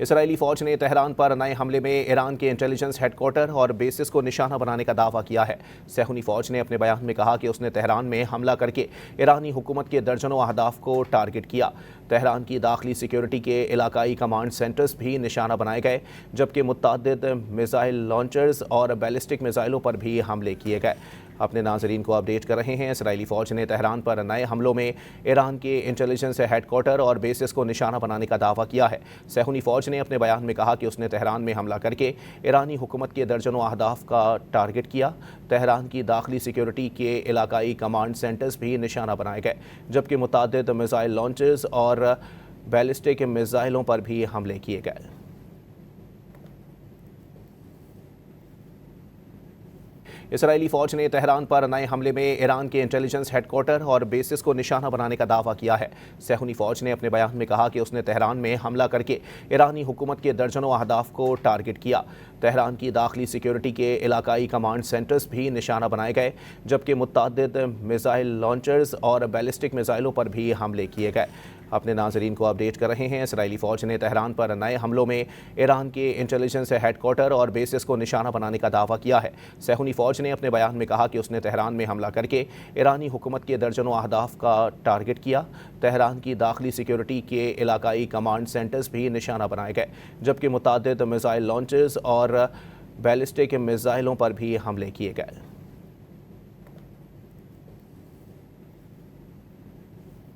اسرائیلی فوج نے تہران پر نئے حملے میں ایران کے انٹیلیجنس ہیڈ کوارٹر اور بیسز کو نشانہ بنانے کا دعویٰ کیا ہے۔ صہیونی فوج نے اپنے بیان میں کہا کہ اس نے تہران میں حملہ کر کے ایرانی حکومت کے درجنوں اہداف کو ٹارگٹ کیا۔ تہران کی داخلی سیکیورٹی کے علاقائی کمانڈ سینٹرز بھی نشانہ بنائے گئے، جبکہ متعدد میزائل لانچرز اور بیلسٹک میزائلوں پر بھی حملے کیے گئے۔ اپنے ناظرین کو اپڈیٹ کر رہے ہیں۔ اسرائیلی فوج نے تہران پر نئے حملوں میں ایران کے انٹیلیجنس ہیڈ کوارٹر اور بیسز کو نشانہ بنانے کا دعویٰ کیا ہے۔ صہیونی فوج نے اپنے بیان میں کہا کہ اس نے تہران میں حملہ کر کے ایرانی حکومت کے درجنوں اہداف کا ٹارگٹ کیا۔ تہران کی داخلی سیکیورٹی کے علاقائی کمانڈ سینٹرز بھی نشانہ بنائے گئے، جبکہ متعدد میزائل لانچرز اور بیلسٹک میزائلوں پر بھی حملے کیے گئے۔ اسرائیلی فوج نے تہران پر نئے حملے میں ایران کے انٹیلیجنس ہیڈ کوارٹر اور بیسز کو نشانہ بنانے کا دعویٰ کیا ہے۔ صہیونی فوج نے اپنے بیان میں کہا کہ اس نے تہران میں حملہ کر کے ایرانی حکومت کے درجنوں اہداف کو ٹارگٹ کیا۔ تہران کی داخلی سیکیورٹی کے علاقائی کمانڈ سینٹرز بھی نشانہ بنائے گئے، جبکہ متعدد میزائل لانچرز اور بیلسٹک میزائلوں پر بھی حملے کیے گئے۔ اپنے ناظرین کو اپڈیٹ کر رہے ہیں۔ اسرائیلی فوج نے تہران پر نئے حملوں میں ایران کے انٹیلیجنس ہیڈ کوارٹر اور بیسز کو نشانہ بنانے کا دعویٰ کیا ہے۔ صہیونی فوج نے اپنے بیان میں کہا کہ اس نے تہران میں حملہ کر کے ایرانی حکومت کے درجنوں اہداف کا ٹارگٹ کیا۔ تہران کی داخلی سیکیورٹی کے علاقائی کمانڈ سینٹرز بھی نشانہ بنائے گئے، جبکہ متعدد میزائل لانچرز اور بیلسٹک میزائلوں پر بھی حملے کیے گئے۔